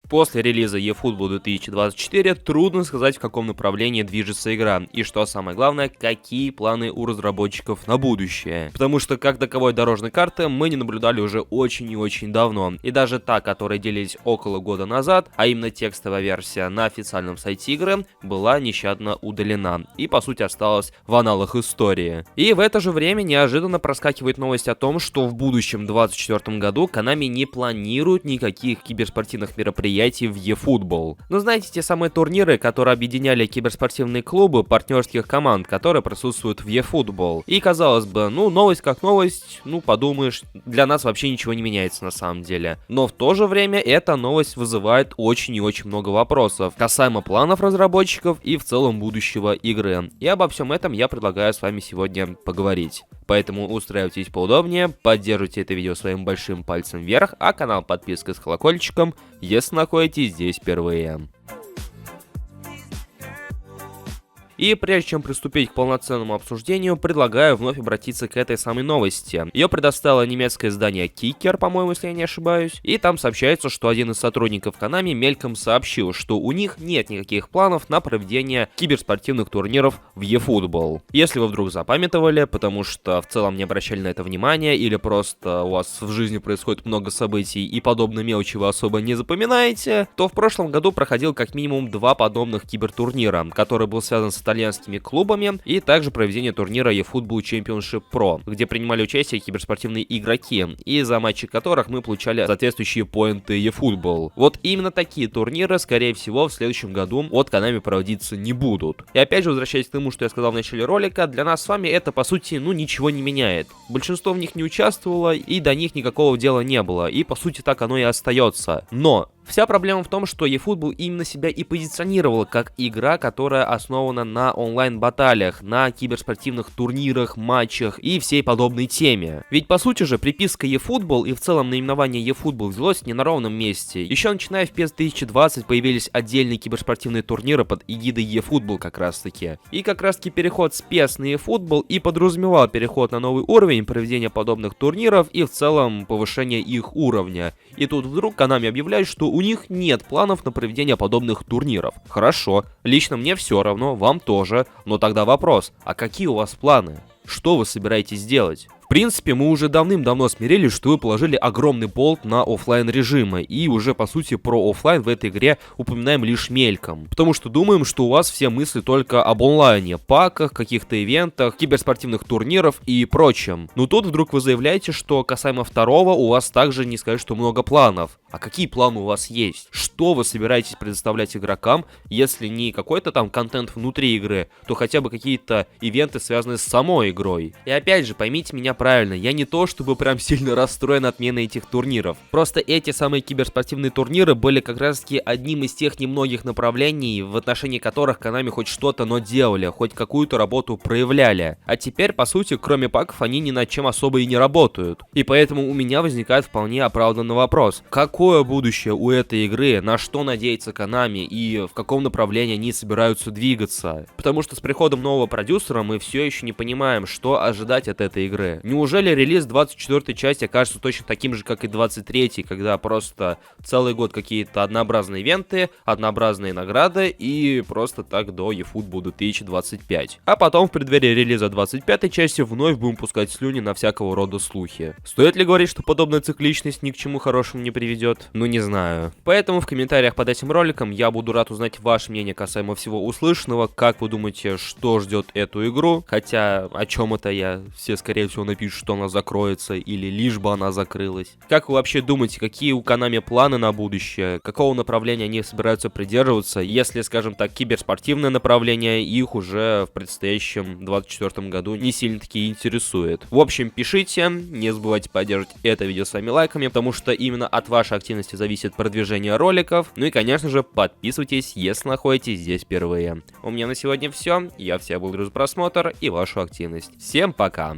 После релиза eFootball 2024 трудно сказать, в каком направлении движется игра, и что самое главное, какие планы у разработчиков на будущее. Потому что как таковой дорожной карты мы не наблюдали уже очень и очень давно, и даже та, которая делились около года назад, а именно текстовая версия на официальном сайте игры, была нещадно удалена, и по сути осталась в аналах истории. И в это же время неожиданно проскакивает новость о том, что в будущем 2024 году Konami не планирует никаких киберспортивных мероприятий в eFootball. Ну, знаете, те самые турниры, которые объединяли киберспортивные клубы партнерских команд, которые присутствуют в eFootball. И казалось бы, ну, новость как новость, ну, подумаешь, для нас вообще ничего не меняется на самом деле. Но в то же время эта новость вызывает очень и очень много вопросов касаемо планов разработчиков и в целом будущего игры. И обо всем этом я предлагаю с вами сегодня поговорить. Поэтому устраивайтесь поудобнее, поддержите это видео своим большим пальцем вверх, а канал подпиской с колокольчиком, если находитесь здесь впервые. И прежде чем приступить к полноценному обсуждению, предлагаю вновь обратиться к этой самой новости. Ее предоставило немецкое издание Kicker, по-моему, если я не ошибаюсь. И там сообщается, что один из сотрудников Konami мельком сообщил, что у них нет никаких планов на проведение киберспортивных турниров в eFootball. Если вы вдруг запамятовали, потому что в целом не обращали на это внимания, или просто у вас в жизни происходит много событий и подобные мелочи вы особо не запоминаете, то в прошлом году проходил как минимум 2 подобных кибертурнира, который был связан с итальянскими клубами, и также проведение турнира eFootball Championship Pro, где принимали участие киберспортивные игроки, и за матчи которых мы получали соответствующие поинты eFootball. Вот именно такие турниры, скорее всего, в следующем году от Konami проводиться не будут. И опять же, возвращаясь к тому, что я сказал в начале ролика, для нас с вами это, по сути, ну, ничего не меняет. Большинство в них не участвовало, и до них никакого дела не было, и, по сути, так оно и остается. Но вся проблема в том, что eFootball именно себя и позиционировала как игра, которая основана на онлайн-баталиях, на киберспортивных турнирах, матчах и всей подобной теме. Ведь по сути же приписка eFootball и в целом наименование eFootball взялось не на ровном месте. Еще начиная в PES 2020 появились отдельные киберспортивные турниры под эгидой eFootball как раз таки. И как раз таки переход с PES на eFootball и подразумевал переход на новый уровень проведения подобных турниров и в целом повышение их уровня. И тут вдруг Konami объявляет, что у них нет планов на проведение подобных турниров. Хорошо, лично мне все равно, вам тоже, но тогда вопрос, а какие у вас планы? Что вы собираетесь делать? В принципе, мы уже давным-давно смирились, что вы положили огромный болт на оффлайн режимы, и уже по сути про оффлайн в этой игре упоминаем лишь мельком. Потому что думаем, что у вас все мысли только об онлайне, паках, каких-то ивентах, киберспортивных турниров и прочем. Но тут вдруг вы заявляете, что касаемо второго у вас также не сказать, что много планов. А какие планы у вас есть? Что вы собираетесь предоставлять игрокам, если не какой-то там контент внутри игры, то хотя бы какие-то ивенты, связанные с самой игрой? И опять же, поймите меня правильно, я не то чтобы прям сильно расстроен отменой этих турниров. Просто эти самые киберспортивные турниры были как раз таки одним из тех немногих направлений, в отношении которых Konami хоть что-то, но делали, хоть какую-то работу проявляли. А теперь, по сути, кроме паков, они ни над чем особо и не работают. И поэтому у меня возникает вполне оправданный вопрос. Какое будущее у этой игры, на что надеется Konami и в каком направлении они собираются двигаться? Потому что с приходом нового продюсера мы все еще не понимаем, что ожидать от этой игры. Неужели релиз 24-й части окажется точно таким же, как и 23-й, когда просто целый год какие-то однообразные ивенты, однообразные награды и просто так до eFootball 2025. А потом в преддверии релиза 25-й части вновь будем пускать слюни на всякого рода слухи. Стоит ли говорить, что подобная цикличность ни к чему хорошему не приведет? Ну не знаю. Поэтому в комментариях под этим роликом я буду рад узнать ваше мнение касаемо всего услышанного, как вы думаете, что ждет эту игру, хотя о чем это я, все скорее всего напишут, что она закроется или лишь бы она закрылась. Как вы вообще думаете, какие у Konami планы на будущее, какого направления они собираются придерживаться, если, скажем так, киберспортивное направление их уже в предстоящем 24 году не сильно-таки интересует? В общем, пишите, не забывайте поддерживать это видео своими лайками, потому что именно от вашей активности зависит продвижение роликов. Ну и, конечно же, подписывайтесь, если находитесь здесь впервые. У меня на сегодня все. Я всех благодарю за просмотр и вашу активность. Всем пока!